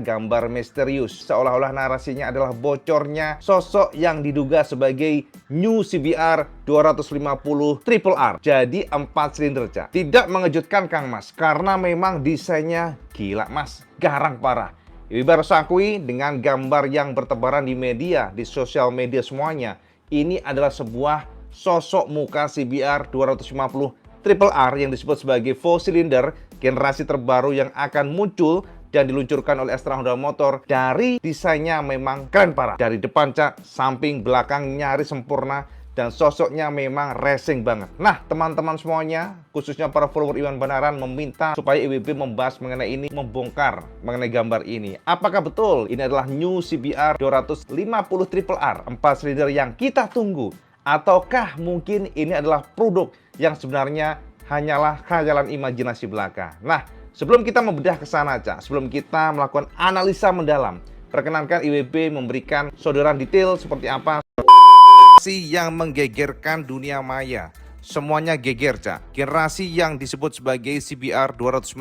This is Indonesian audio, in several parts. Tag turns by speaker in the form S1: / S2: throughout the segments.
S1: gambar misterius. Seolah-olah narasinya adalah bocornya sosok yang diduga sebagai New CBR 250 Triple R. Jadi 4 silinder, Cak. Tidak mengejutkan Kang Mas, karena memang desainnya gila Mas, garang parah. Ibu harus akui dengan gambar yang bertebaran di media, di sosial media semuanya, ini adalah sebuah sosok muka CBR 250 Triple R yang disebut sebagai 4 silinder generasi terbaru yang akan muncul dan diluncurkan oleh Astra Honda Motor. Dari desainnya memang keren parah. Dari depan, Cak, samping, belakang nyaris sempurna. Dan sosoknya memang racing banget. Nah, teman-teman semuanya, khususnya para follower Iwan Banaran, meminta supaya IWB membahas mengenai ini, membongkar mengenai gambar ini. Apakah betul ini adalah New CBR 250 Triple R, 4 silinder yang kita tunggu? Ataukah mungkin ini adalah produk yang sebenarnya hanyalah khayalan imajinasi belaka? Nah, sebelum kita membedah ke sana, Cak, sebelum kita melakukan analisa mendalam, perkenankan IWB memberikan sodoran detail seperti apa yang menggegerkan dunia maya. Semuanya geger, Cak. Generasi yang disebut sebagai CBR 250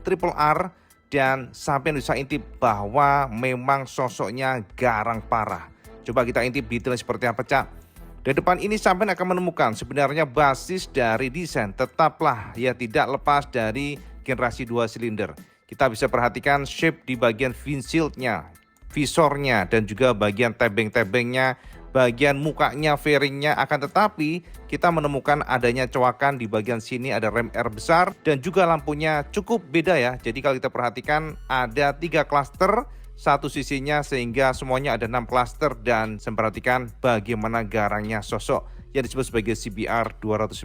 S1: Triple R, dan sampai bisa intip bahwa memang sosoknya garang parah. Coba kita intip detail seperti apa, Cak. Di depan ini sampai akan menemukan sebenarnya basis dari desain tetaplah ya tidak lepas dari generasi 2 silinder. Kita bisa perhatikan shape di bagian windshieldnya, visornya, dan juga bagian tebeng-tebengnya, bagian mukanya, fairingnya. Akan tetapi kita menemukan adanya coakan di bagian sini, ada rem air besar, dan juga lampunya cukup beda ya. Jadi kalau kita perhatikan ada 3 klaster satu sisinya, sehingga semuanya ada 6 klaster. Dan saya perhatikan bagaimana garangnya sosok yang disebut sebagai CBR 250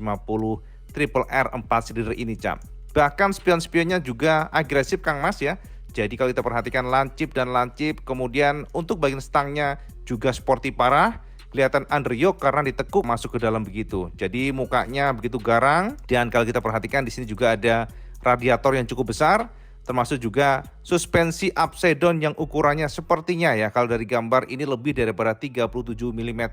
S1: Triple R 4 silinder ini, Cak. Bahkan spion-spionnya juga agresif Kang Mas ya. Jadi kalau kita perhatikan lancip dan lancip, kemudian untuk bagian stangnya juga sporty parah, kelihatan underyoke karena ditekuk masuk ke dalam begitu. Jadi mukanya begitu garang, dan kalau kita perhatikan di sini juga ada radiator yang cukup besar, termasuk juga suspensi upside down yang ukurannya sepertinya ya, kalau dari gambar ini lebih daripada 37 mm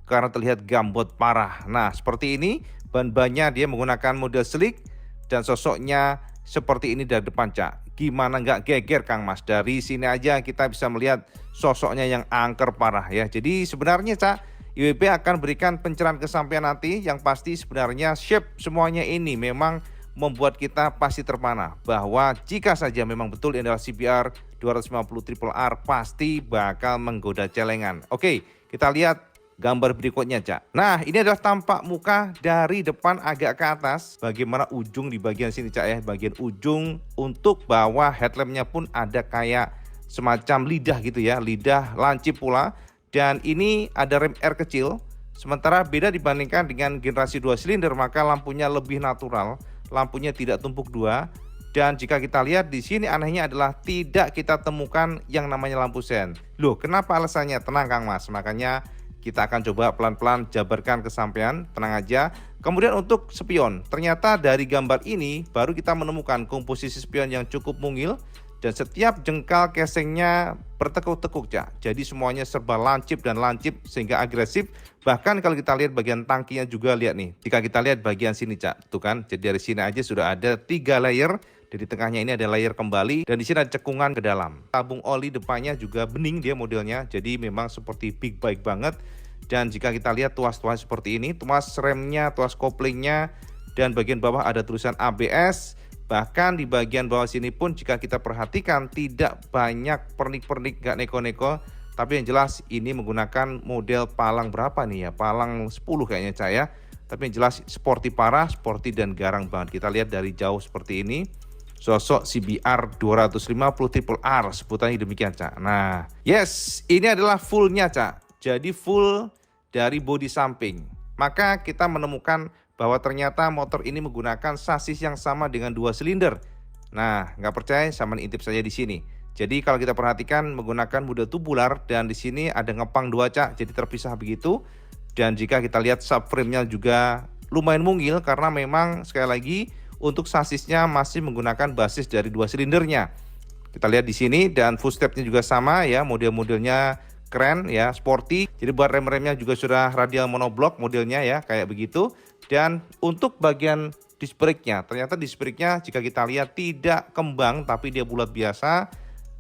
S1: karena terlihat gambot parah. Nah, seperti ini ban-bannya dia menggunakan model slick, dan sosoknya seperti ini dari depan, Cak. Gimana nggak geger Kang Mas? Dari sini aja kita bisa melihat sosoknya yang angker parah ya. Jadi sebenarnya, Cak, IWB akan berikan pencerahan kesampaian nanti. Yang pasti sebenarnya shape semuanya ini memang membuat kita pasti terpana bahwa jika saja memang betul ini adalah CBR 250 Triple R, pasti bakal menggoda celengan. Oke, kita lihat gambar berikutnya, Cak. Nah, ini adalah tampak muka dari depan agak ke atas. Bagaimana ujung di bagian sini, Cak ya. Bagian ujung untuk bawah headlampnya pun ada kayak semacam lidah gitu ya. Lidah lancip pula. Dan ini ada rem air kecil. Sementara beda dibandingkan dengan generasi 2 silinder, maka lampunya lebih natural. Lampunya tidak tumpuk 2. Dan jika kita lihat di sini anehnya adalah tidak kita temukan yang namanya lampu sen. Loh, kenapa alasannya? Tenang Kang Mas. Makanya kita akan coba pelan-pelan jabarkan kesampaian, tenang aja. Kemudian untuk spion, ternyata dari gambar ini baru kita menemukan komposisi spion yang cukup mungil, dan setiap jengkal casingnya bertekuk-tekuk, Cak. Jadi semuanya serba lancip dan lancip sehingga agresif. Bahkan kalau kita lihat bagian tangkinya juga, lihat nih. Jika kita lihat bagian sini, Cak, tuh kan. Jadi dari sini aja sudah ada 3 layer. Di tengahnya ini ada layer kembali, dan di sini ada cekungan ke dalam. Tabung oli depannya juga bening dia modelnya, jadi memang seperti big bike banget. Dan jika kita lihat tuas-tuas seperti ini, tuas remnya, tuas koplingnya, dan bagian bawah ada tulisan ABS. Bahkan di bagian bawah sini pun jika kita perhatikan tidak banyak pernik-pernik, gak neko-neko. Tapi yang jelas ini menggunakan model palang berapa nih ya, palang 10 kayaknya, Cak ya. Tapi yang jelas sporty parah, sporty dan garang banget. Kita lihat dari jauh seperti ini. Sosok CBR 250 Triple R, sebutannya demikian, Cak. Nah, yes, ini adalah fullnya, Cak. Jadi full dari bodi samping. Maka kita menemukan bahwa ternyata motor ini menggunakan sasis yang sama dengan 2 silinder. Nah, nggak percaya sama intip saja di sini. Jadi kalau kita perhatikan menggunakan model tubular, dan di sini ada ngepang 2, Cak. Jadi terpisah begitu. Dan jika kita lihat subframe-nya juga lumayan mungil karena memang sekali lagi untuk sasisnya masih menggunakan basis dari 2 silindernya. Kita lihat di sini, dan footstepnya juga sama ya, model-modelnya keren ya, sporty. Jadi buat rem-remnya juga sudah radial monoblock modelnya ya, kayak begitu. Dan untuk bagian disc brake-nya, ternyata disc brake-nya jika kita lihat tidak kembang tapi dia bulat biasa.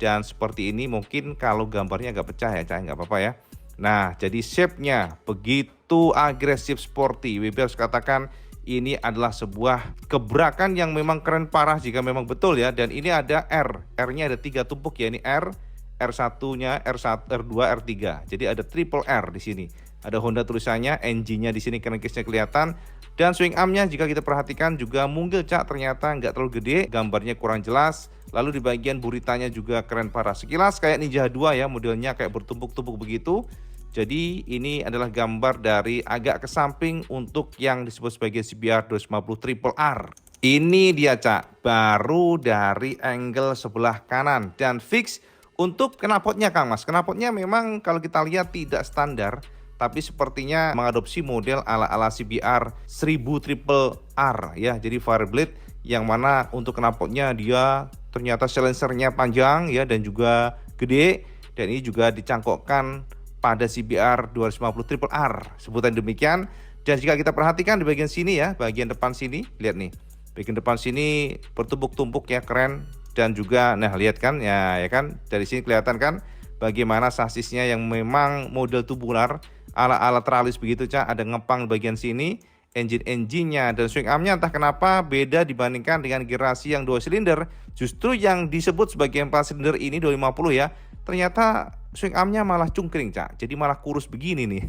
S1: Dan seperti ini mungkin kalau gambarnya agak pecah ya Cak, nggak apa-apa ya. Nah, jadi shape-nya begitu agresif sporty. WB harus katakan ini adalah sebuah gebrakan yang memang keren parah jika memang betul ya. Dan ini ada R. R-nya ada 3 tumpuk ya. Ini R, R1-nya, R1, R2, R3. Jadi ada triple R di sini. Ada Honda tulisannya, engine-nya di sini crankcase-nya kelihatan. Dan swing arm-nya jika kita perhatikan juga mungil Cak, ternyata nggak terlalu gede, gambarnya kurang jelas. Lalu di bagian buritanya juga keren parah. Sekilas kayak Ninja 2 ya, modelnya kayak bertumpuk-tumpuk begitu. Jadi ini adalah gambar dari agak ke samping untuk yang disebut sebagai CBR 250 Triple R. Ini dia Cak, baru dari angle sebelah kanan dan fix untuk knalpotnya Kang Mas. Knalpotnya memang kalau kita lihat tidak standar, tapi sepertinya mengadopsi model ala-ala CBR 1000 Triple R ya. Jadi Fireblade yang mana untuk knalpotnya dia ternyata silencernya panjang ya dan juga gede, dan ini juga dicangkokkan pada CBR 250 Triple R, sebutan demikian. Dan jika kita perhatikan di bagian sini ya, bagian depan sini, lihat nih, bagian depan sini bertumpuk-tumpuk ya, keren. Dan juga, nah lihat kan, ya kan, dari sini kelihatan kan, bagaimana sasisnya yang memang model tubular, ala-ala tralis begitu Cak, ada ngepang bagian sini, engine-nya dan swing armnya entah kenapa beda dibandingkan dengan generasi yang 2 silinder. Justru yang disebut sebagai 4 silinder ini 250 ya, ternyata swing armnya malah cungkring Cak, jadi malah kurus begini nih.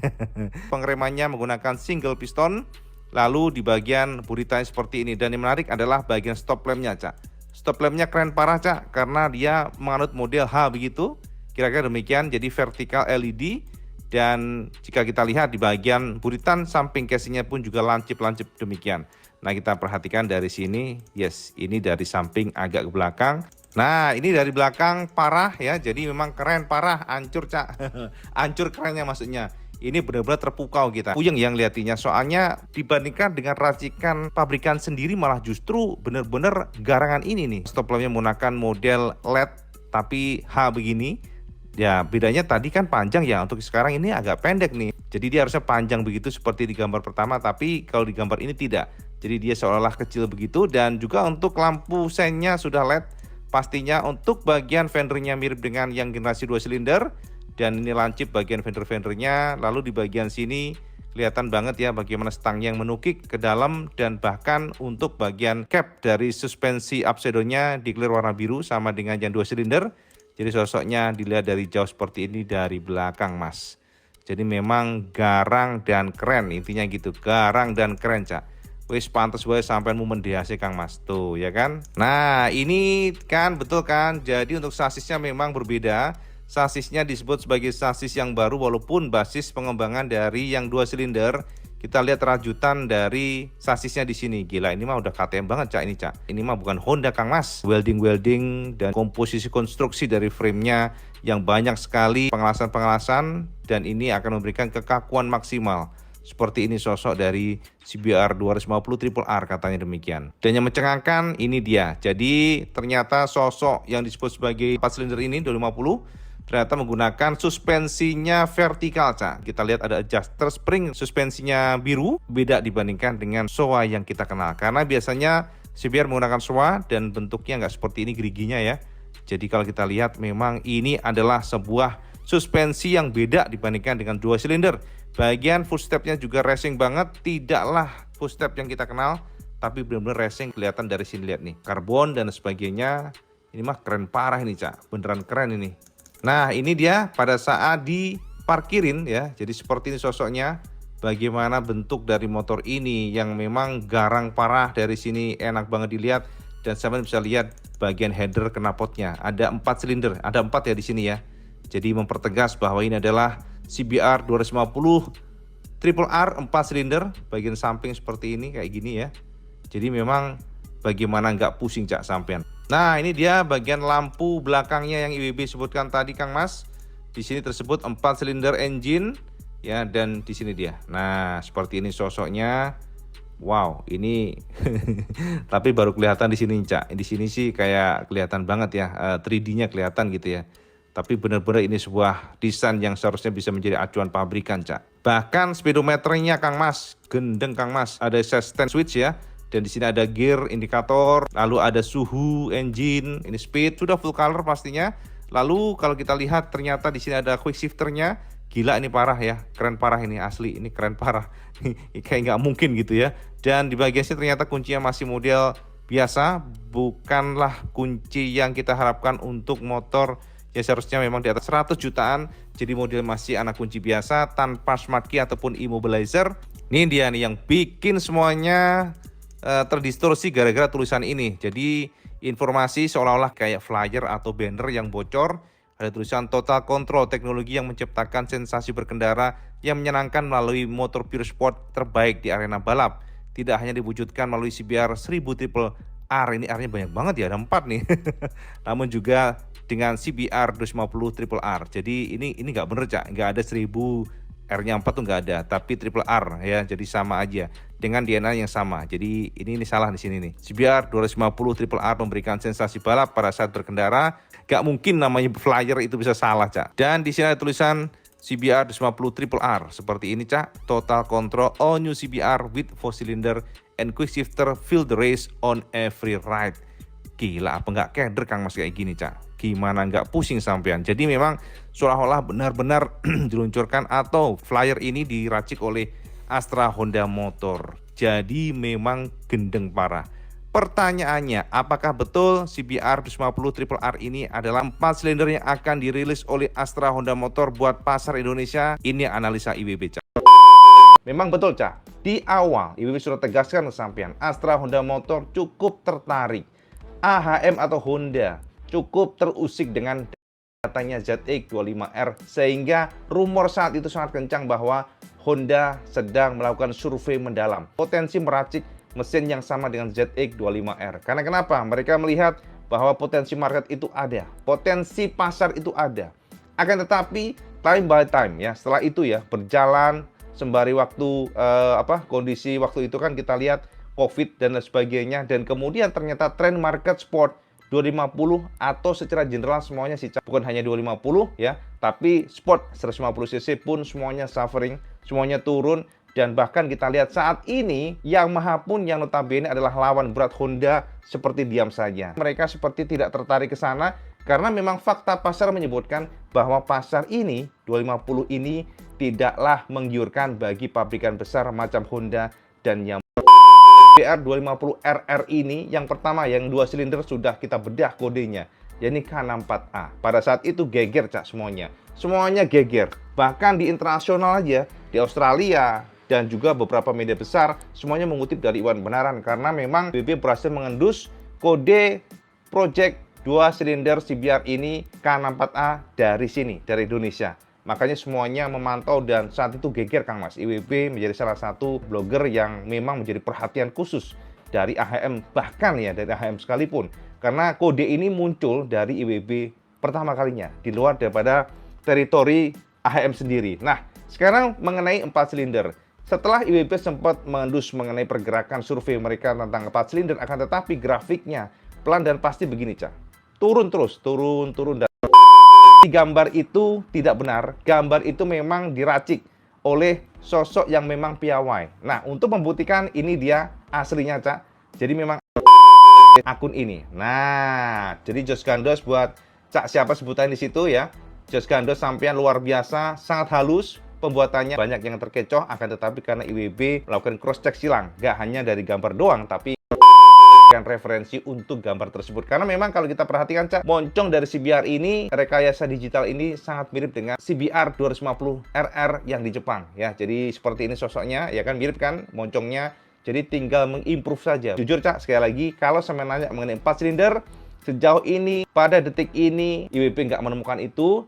S1: Pengeremannya menggunakan single piston. Lalu di bagian buritanya seperti ini. Dan yang menarik adalah bagian stop lampnya Cak. Stop lampnya keren parah Cak, karena dia menganut model H begitu, kira-kira demikian. Jadi vertikal LED. Dan jika kita lihat di bagian buritan samping casingnya pun juga lancip-lancip demikian. Nah kita perhatikan dari sini, yes, ini dari samping agak ke belakang. Nah ini dari belakang parah ya, jadi memang keren parah, hancur Cak. Hancur kerennya maksudnya. Ini benar-benar terpukau kita. Puyeng yang liatinya, soalnya dibandingkan dengan racikan pabrikan sendiri malah justru benar-benar garangan ini nih. Stop lampnya menggunakan model LED tapi H begini. Ya bedanya tadi kan panjang ya, untuk sekarang ini agak pendek nih. Jadi dia harusnya panjang begitu seperti di gambar pertama, tapi kalau di gambar ini tidak. Jadi dia seolah-olah kecil begitu. Dan juga untuk lampu seinnya sudah LED. Pastinya untuk bagian fendernya mirip dengan yang generasi 2 silinder. Dan ini lancip bagian fender-fendernya. Lalu di bagian sini kelihatan banget ya bagaimana stangnya yang menukik ke dalam. Dan bahkan untuk bagian cap dari suspensi upside-nya di-clear warna biru sama dengan yang 2 silinder. Jadi sosoknya dilihat dari jauh seperti ini dari belakang Mas. Jadi memang garang dan keren, intinya gitu, garang dan keren Cak. Wis pantes wae sampean momen DHC Kang Mas tuh ya kan. Nah ini kan betul kan, jadi untuk sasisnya memang berbeda. Sasisnya disebut sebagai sasis yang baru walaupun basis pengembangan dari yang 2 silinder. Kita lihat rajutan dari sasisnya di sini. Gila, ini mah udah KTM banget Cak ini Cak. Ini mah bukan Honda Kang Mas. Welding dan komposisi konstruksi dari framenya yang banyak sekali pengelasan-pengelasan, dan ini akan memberikan kekakuan maksimal. Seperti ini sosok dari CBR 250 Triple R katanya demikian. Dan yang mencengangkan ini dia. Jadi ternyata sosok yang disebut sebagai 4 silinder ini 250 ternyata menggunakan suspensinya vertikal Cak. Kita lihat ada adjuster spring, suspensinya biru, beda dibandingkan dengan Showa yang kita kenal. Karena biasanya CBR menggunakan Showa dan bentuknya nggak seperti ini geriginya ya. Jadi kalau kita lihat memang ini adalah sebuah suspensi yang beda dibandingkan dengan 2 silinder. Bagian footstepnya juga racing banget, tidaklah footstep yang kita kenal, tapi benar-benar racing, kelihatan dari sini, lihat nih, karbon dan sebagainya. Ini mah keren parah ini Cak, beneran keren ini. Nah ini dia pada saat diparkirin ya, jadi seperti ini sosoknya. Bagaimana bentuk dari motor ini yang memang garang parah, dari sini enak banget dilihat. Dan sampai bisa lihat bagian header knalpotnya, ada 4 silinder, ada 4 ya di sini ya. Jadi mempertegas bahwa ini adalah CBR 250 Triple R 4 silinder, bagian samping seperti ini kayak gini ya. Jadi memang bagaimana nggak pusing Cak sampean. Nah ini dia bagian lampu belakangnya yang IWB sebutkan tadi Kang Mas. Di sini tersebut 4 silinder engine ya, dan di sini dia. Nah seperti ini sosoknya. Wow ini tapi baru kelihatan di sini Cak. Di sini sih kayak kelihatan banget ya, 3D-nya kelihatan gitu ya. Tapi benar-benar ini sebuah desain yang seharusnya bisa menjadi acuan pabrikan Cak. Bahkan speedometernya Kang Mas, gendeng Kang Mas. Ada assistant switch ya. Dan di sini ada gear indikator, lalu ada suhu engine, ini speed, sudah full color pastinya. Lalu kalau kita lihat ternyata di sini ada quick shifternya. Gila ini parah ya, keren parah ini asli, ini keren parah. Kayak nggak mungkin gitu ya. Dan di bagian sini ternyata kuncinya masih model biasa, bukanlah kunci yang kita harapkan untuk motor ya seharusnya memang di atas 100 jutaan. Jadi model masih anak kunci biasa tanpa smart key ataupun immobilizer. Ini dia nih yang bikin semuanya terdistorsi gara-gara tulisan ini. Jadi informasi seolah-olah kayak flyer atau banner yang bocor. Ada tulisan Total Control, teknologi yang menciptakan sensasi berkendara yang menyenangkan melalui motor pure sport terbaik di arena balap. Tidak hanya diwujudkan melalui CBR 1000 Triple R, ini R-nya banyak banget ya, ada 4 nih. Namun juga dengan CBR 250 Triple R. Jadi ini nggak bener Cak, nggak ada 1000 R-nya 4 tuh nggak ada, tapi Triple R ya, jadi sama aja dengan DNA yang sama. Jadi ini salah di sini nih. CBR 250 Triple R memberikan sensasi balap pada saat berkendara. Gak mungkin namanya flyer itu bisa salah Cak. Dan di sini ada tulisan CBR 250 Triple R seperti ini Cak. Total Control all new CBR with 4 cylinder and quick shifter feel the race on every ride. Gila apa nggak keder Kang Mas kayak gini Cak? Gimana nggak pusing sampean? Jadi memang seolah-olah benar-benar diluncurkan atau flyer ini diracik oleh Astra Honda Motor. Jadi memang gendeng parah. Pertanyaannya, apakah betul CBR 250 Triple R ini adalah 4 silinder yang akan dirilis oleh Astra Honda Motor buat pasar Indonesia? Ini analisa IWB Cak. Memang betul Cak. Di awal IWB sudah tegaskan ke sampean, Astra Honda Motor cukup tertarik. AHM atau Honda cukup terusik dengan datanya ZX25R, sehingga rumor saat itu sangat kencang bahwa Honda sedang melakukan survei mendalam potensi meracik mesin yang sama dengan ZX25R. Karena kenapa? Mereka melihat bahwa potensi market itu ada, potensi pasar itu ada. Akan tetapi time by time ya, setelah itu ya berjalan sembari waktu kondisi waktu itu kan kita lihat COVID dan lain sebagainya, dan kemudian ternyata tren market sport 250 atau secara general semuanya sih bukan hanya 250 ya, tapi sport 150 cc pun semuanya suffering, semuanya turun. Dan bahkan kita lihat saat ini Yamaha pun yang notabene adalah lawan berat Honda seperti diam saja. Mereka seperti tidak tertarik ke sana karena memang fakta pasar menyebutkan bahwa pasar ini 250 ini tidaklah menggiurkan bagi pabrikan besar macam Honda dan Yamaha. CBR 250 RR ini yang pertama yang 2 silinder sudah kita bedah kodenya, yakni K64A. Pada saat itu geger Cak semuanya. Semuanya geger. Bahkan di internasional aja, di Australia dan juga beberapa media besar semuanya mengutip dari Iwan Benaran karena memang BB berhasil mengendus kode project 2 silinder CBR ini K64A dari sini, dari Indonesia. Makanya semuanya memantau dan saat itu geger Kang Mas. IWB menjadi salah satu blogger yang memang menjadi perhatian khusus dari AHM, bahkan ya dari AHM sekalipun. Karena kode ini muncul dari IWB pertama kalinya di luar daripada teritori AHM sendiri. Nah, sekarang mengenai 4 silinder. Setelah IWB sempat mengendus mengenai pergerakan survei mereka tentang 4 silinder, akan tetapi grafiknya pelan dan pasti begini Cak. Turun terus, turun dan gambar itu tidak benar. Gambar itu memang diracik oleh sosok yang memang piawai. Nah, untuk membuktikan ini dia aslinya Cak. Jadi memang akun ini. Nah, jadi Jos Gandos buat Cak siapa sebutan di situ ya. Jos Gandos sampean luar biasa, sangat halus. Pembuatannya banyak yang terkecoh, akan tetapi karena IWB melakukan cross check silang, gak hanya dari gambar doang, tapi referensi untuk gambar tersebut. Karena memang kalau kita perhatikan Cak, moncong dari CBR ini, rekayasa digital ini sangat mirip dengan CBR 250 RR yang di Jepang ya. Jadi seperti ini sosoknya, ya kan mirip kan moncongnya. Jadi tinggal mengimprove saja. Jujur Cak, sekali lagi kalau sampai nanya mengenai 4 silinder, sejauh ini pada detik ini IWB nggak menemukan itu.